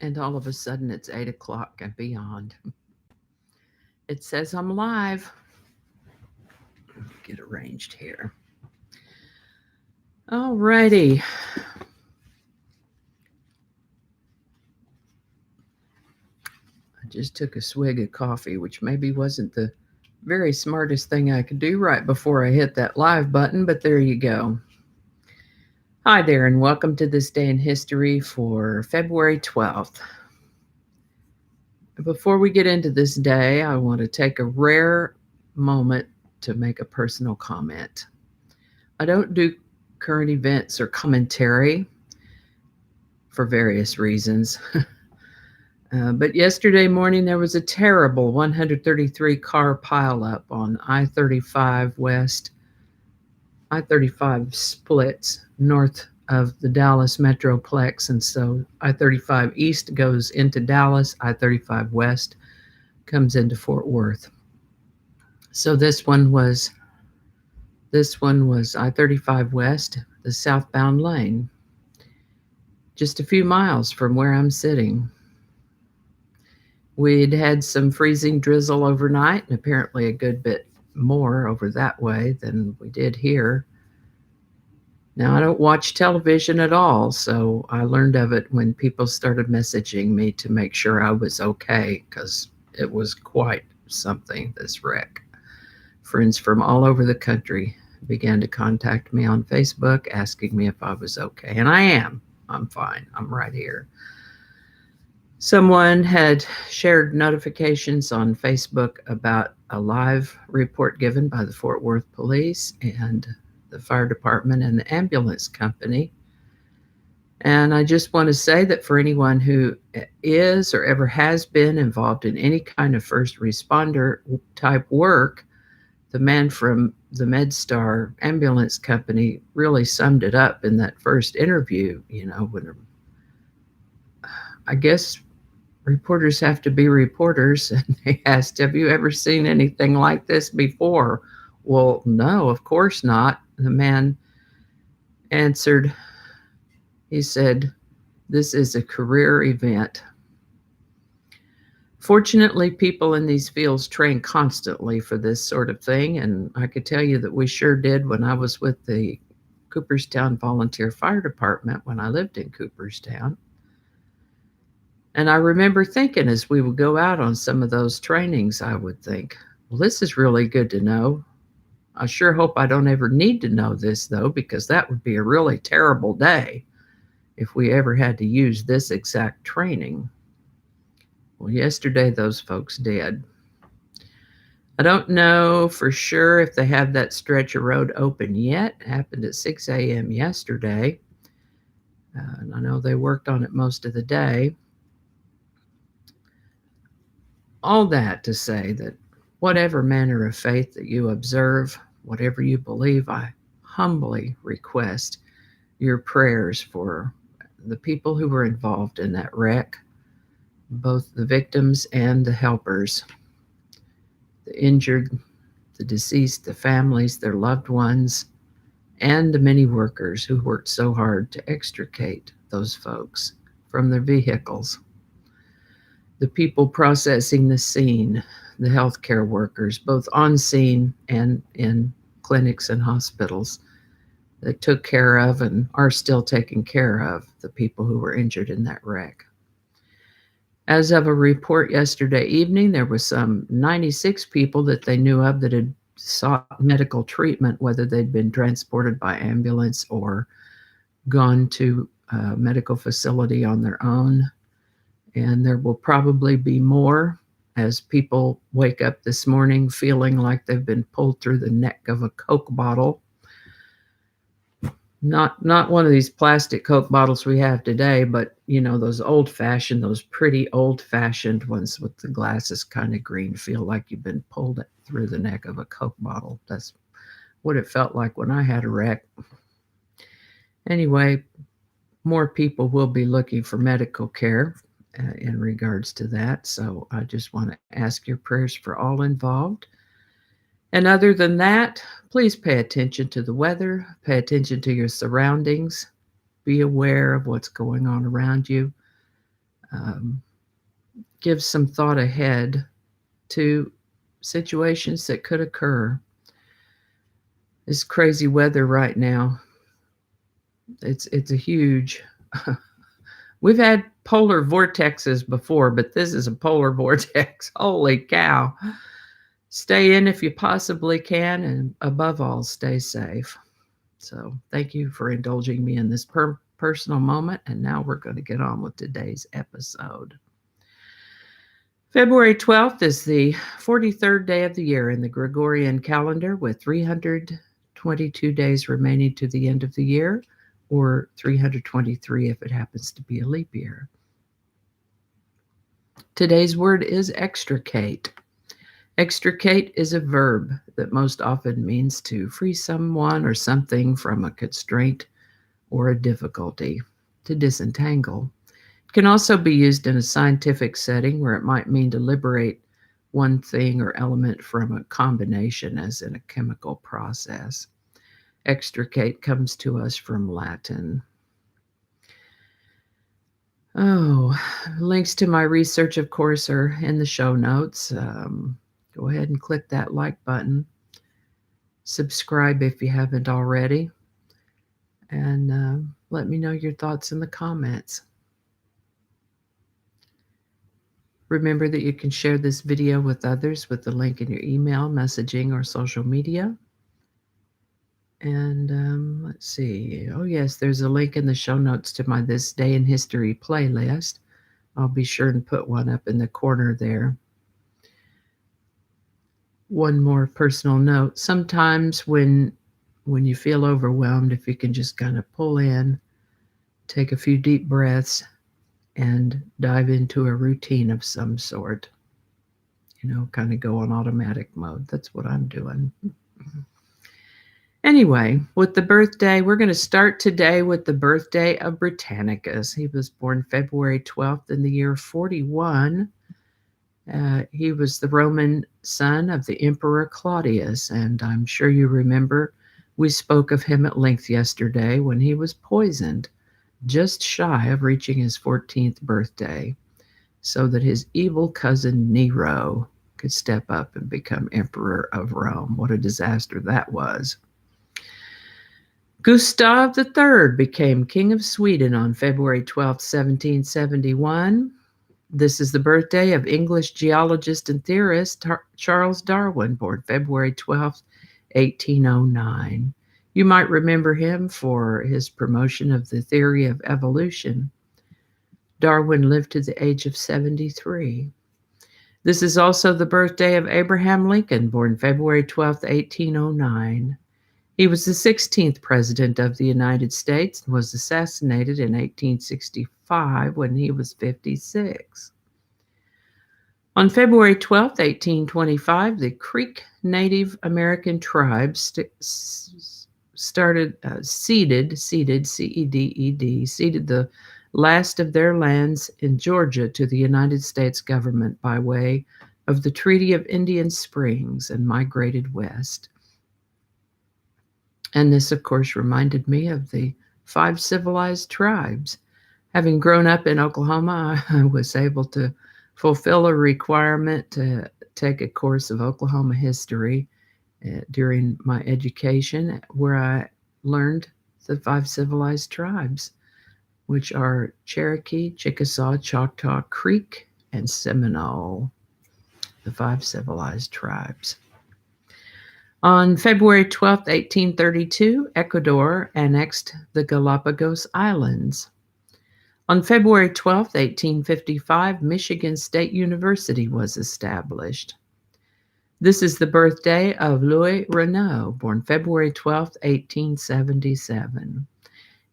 And all of a sudden it's 8 o'clock and beyond. It says I'm live. Get arranged here. Alrighty. I just took a swig of coffee, which maybe wasn't the very smartest thing I could do right before I hit that live button, but there you go. Hi there, and welcome to this day in history for February 12th. Before we get into this day, I want to take a rare moment to make a personal comment. I don't do current events or commentary for various reasons. But yesterday morning, there was a terrible 133 car pileup on I-35 West. I-35 splits north of the Dallas Metroplex, and so I-35 East goes into Dallas, I-35 West comes into Fort Worth. So this one was I-35 West, the southbound lane, just a few miles from where I'm sitting. We'd had some freezing drizzle overnight, and apparently a good bit more over that way than we did here. Now, I don't watch television at all, so I learned of it when people started messaging me to make sure I was okay, because it was quite something, this wreck. Friends from all over the country began to contact me on Facebook asking me if I was okay, and I am. I'm fine. I'm right here. Someone had shared notifications on Facebook about a live report given by the Fort Worth Police and the fire department and the ambulance company. And I just want to say that for anyone who is or ever has been involved in any kind of first responder type work, the man from the MedStar ambulance company really summed it up in that first interview. When I guess reporters have to be reporters, and they asked, "Have you ever seen anything like this before?" Well, no, of course not. The man answered, he said, "This is a career event." Fortunately, people in these fields train constantly for this sort of thing, and I could tell you that we sure did when I was with the Cooperstown Volunteer Fire Department when I lived in Cooperstown. And I remember thinking as we would go out on some of those trainings, I would think, well, this is really good to know. I sure hope I don't ever need to know this, though, because that would be a really terrible day if we ever had to use this exact training. Well, yesterday those folks did. I don't know for sure if they have that stretch of road open yet. It happened at 6 a.m. yesterday. And I know they worked on it most of the day. All that to say that whatever manner of faith that you observe, whatever you believe, I humbly request your prayers for the people who were involved in that wreck, both the victims and the helpers, the injured, the deceased, the families, their loved ones, and the many workers who worked so hard to extricate those folks from their vehicles. The people processing the scene, the healthcare workers, both on scene and in clinics and hospitals, that took care of and are still taking care of the people who were injured in that wreck. As of a report yesterday evening, there was some 96 people that they knew of that had sought medical treatment, whether they'd been transported by ambulance or gone to a medical facility on their own. And there will probably be more as people wake up this morning feeling like they've been pulled through the neck of a Coke bottle. Not one of these plastic Coke bottles we have today, but those old-fashioned, those pretty old-fashioned ones with the glasses kind of green, feel like you've been pulled through the neck of a Coke bottle. That's what it felt like when I had a wreck. Anyway, more people will be looking for medical care in regards to that. So I just want to ask your prayers for all involved. And other than that, please pay attention to the weather, pay attention to your surroundings, be aware of what's going on around you. give some thought ahead to situations that could occur. This crazy weather right now, it's a huge we've had polar vortexes before, but this is a polar vortex. Holy cow. Stay in if you possibly can, and above all, stay safe. So thank you for indulging me in this personal moment, and now we're going to get on with today's episode. February 12th is the 43rd day of the year in the Gregorian calendar, with 322 days remaining to the end of the year, or 323 if it happens to be a leap year. Today's word is extricate. Extricate is a verb that most often means to free someone or something from a constraint or a difficulty, to disentangle. It can also be used in a scientific setting where it might mean to liberate one thing or element from a combination, as in a chemical process. Extricate comes to us from Latin. Links to my research, of course, are in the show notes. Go ahead and click that like button. Subscribe if you haven't already. And let me know your thoughts in the comments. Remember that you can share this video with others with the link in your email, messaging, or social media. And let's see. Oh, yes, there's a link in the show notes to my This Day in History playlist. I'll be sure and put one up in the corner there. One more personal note. Sometimes when you feel overwhelmed, if you can just kind of pull in, take a few deep breaths, and dive into a routine of some sort. Kind of go on automatic mode. That's what I'm doing. Anyway, with the birthday, we're going to start today with the birthday of Britannicus. He was born February 12th in the year 41. He was the Roman son of the Emperor Claudius, and I'm sure you remember we spoke of him at length yesterday when he was poisoned, just shy of reaching his 14th birthday, so that his evil cousin Nero could step up and become Emperor of Rome. What a disaster that was. Gustav III became King of Sweden on February 12, 1771. This is the birthday of English geologist and theorist Charles Darwin, born February 12, 1809. You might remember him for his promotion of the theory of evolution. Darwin lived to the age of 73. This is also the birthday of Abraham Lincoln, born February 12, 1809. He was the 16th President of the United States and was assassinated in 1865 when he was 56. On February 12, 1825, the Creek Native American tribes seeded the last of their lands in Georgia to the United States government by way of the Treaty of Indian Springs and migrated west. And this, of course, reminded me of the 5 civilized tribes. Having grown up in Oklahoma, I was able to fulfill a requirement to take a course of Oklahoma history during my education, where I learned the 5 civilized tribes, which are Cherokee, Chickasaw, Choctaw, Creek, and Seminole, the 5 civilized tribes. On February 12, 1832, Ecuador annexed the Galapagos Islands. On February 12, 1855, Michigan State University was established. This is the birthday of Louis Renault, born February 12, 1877.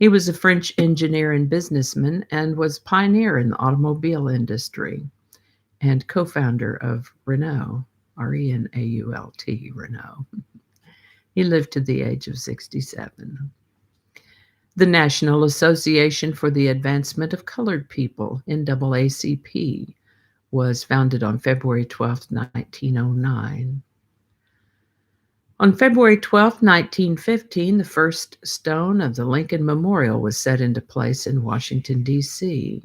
He was a French engineer and businessman and was a pioneer in the automobile industry and co-founder of Renault. Renault, Renault. He lived to the age of 67. The National Association for the Advancement of Colored People, NAACP, was founded on February 12, 1909. On February 12, 1915, the first stone of the Lincoln Memorial was set into place in Washington, D.C.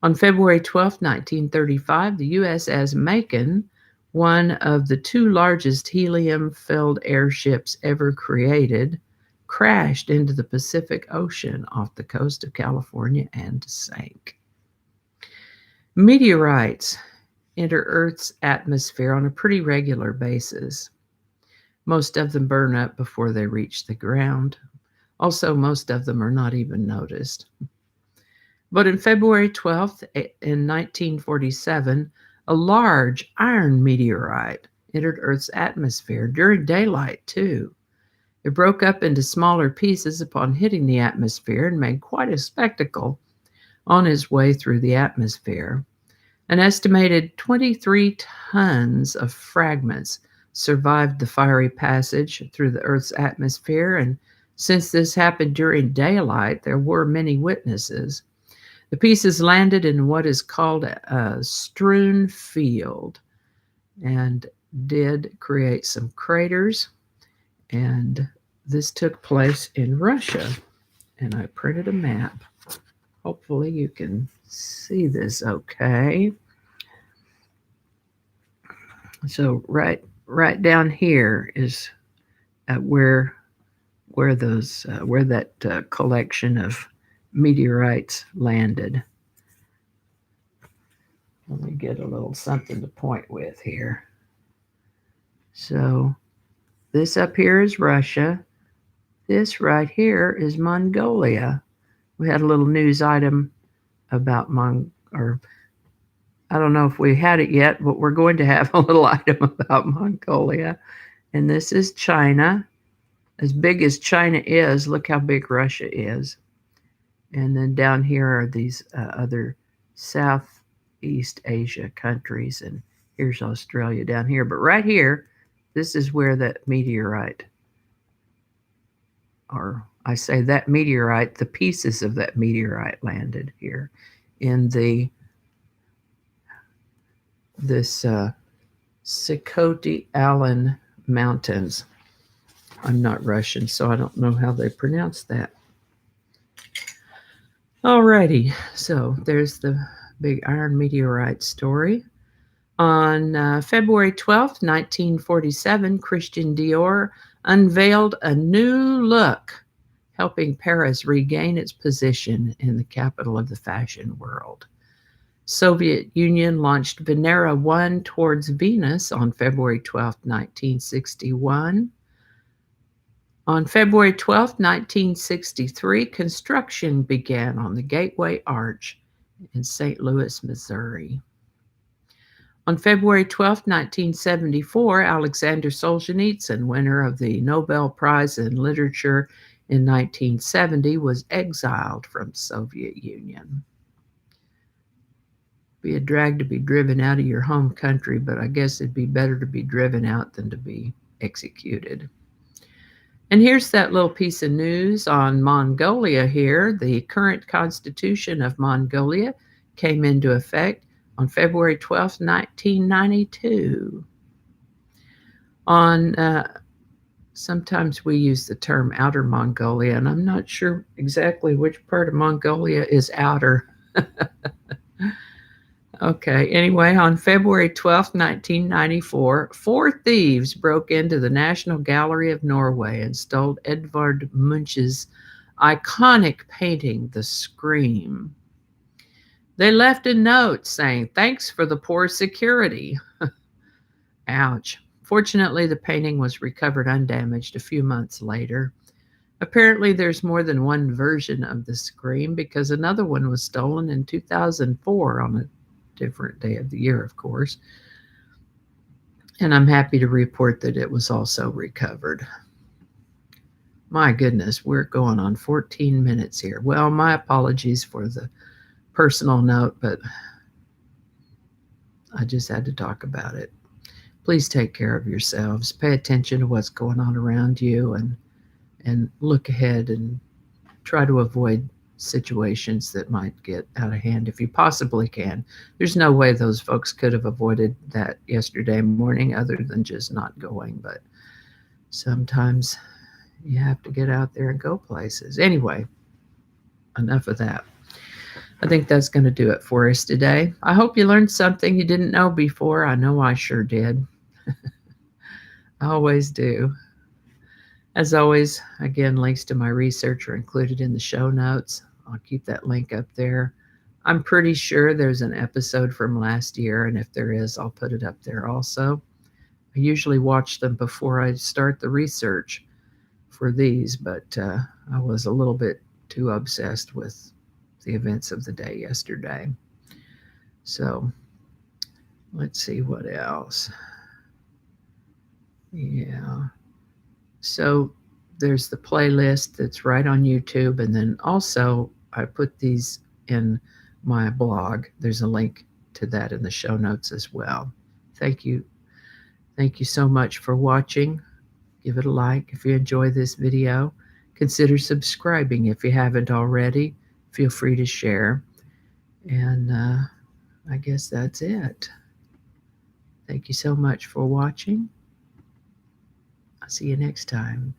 On February 12, 1935, the USS Macon, one of the two largest helium-filled airships ever created, crashed into the Pacific Ocean off the coast of California and sank. Meteorites enter Earth's atmosphere on a pretty regular basis. Most of them burn up before they reach the ground. Also, most of them are not even noticed. But on February 12th, in 1947, a large iron meteorite entered Earth's atmosphere during daylight, too. It broke up into smaller pieces upon hitting the atmosphere and made quite a spectacle on its way through the atmosphere. An estimated 23 tons of fragments survived the fiery passage through the Earth's atmosphere, and since this happened during daylight, there were many witnesses. The pieces landed in what is called a strewn field and did create some craters, and this took place in Russia. And I printed a map. Hopefully you can see this okay. So right down here is where that collection of meteorites landed. Let me get a little something to point with here. So this up here is Russia. This right here is Mongolia. We had a little news item about I don't know if we had it yet, but we're going to have a little item about Mongolia. And this is China. As big as China is, look how big Russia is. And then down here are these other Southeast Asia countries. And here's Australia down here. But right here, this is where that meteorite, or I say that meteorite, the pieces of that meteorite landed here in this Sikhote-Alin Mountains. I'm not Russian, so I don't know how they pronounce that. Alrighty, so there's the big iron meteorite story. On February 12th, 1947, Christian Dior unveiled a new look, helping Paris regain its position in the capital of the fashion world. Soviet Union launched Venera 1 towards Venus on February 12, 1961. On February 12, 1963, construction began on the Gateway Arch in St. Louis, Missouri. On February 12, 1974, Alexander Solzhenitsyn, winner of the Nobel Prize in Literature in 1970, was exiled from the Soviet Union. Be a drag to be driven out of your home country, but I guess it'd be better to be driven out than to be executed. And here's that little piece of news on Mongolia here. The current constitution of Mongolia came into effect on February 12, 1992. Sometimes we use the term Outer Mongolia, and I'm not sure exactly which part of Mongolia is outer. Okay, anyway, on February 12, 1994, 4 thieves broke into the National Gallery of Norway and stole Edvard Munch's iconic painting, The Scream. They left a note saying, "Thanks for the poor security." Ouch. Fortunately, the painting was recovered undamaged a few months later. Apparently, there's more than one version of The Scream because another one was stolen in 2004 on a different day of the year, of course. And I'm happy to report that it was also recovered. My goodness, we're going on 14 minutes here. Well, my apologies for the personal note, but I just had to talk about it. Please take care of yourselves. Pay attention to what's going on around you and look ahead and try to avoid situations that might get out of hand if you possibly can. There's no way those folks could have avoided that yesterday morning other than just not going, but sometimes you have to get out there and go places. Anyway, enough of that. I think that's going to do it for us today. I hope you learned something you didn't know before. I know I sure did. I always do. As always, again, links to my research are included in the show notes. I'll keep that link up there. I'm pretty sure there's an episode from last year, and if there is, I'll put it up there also. I usually watch them before I start the research for these, but I was a little bit too obsessed with the events of the day yesterday. So let's see what else. Yeah. So there's the playlist that's right on YouTube. And then also, I put these in my blog. There's a link to that in the show notes as well. Thank you. Thank you so much for watching. Give it a like if you enjoy this video. Consider subscribing if you haven't already. Feel free to share. And I guess that's it. Thank you so much for watching. I'll see you next time.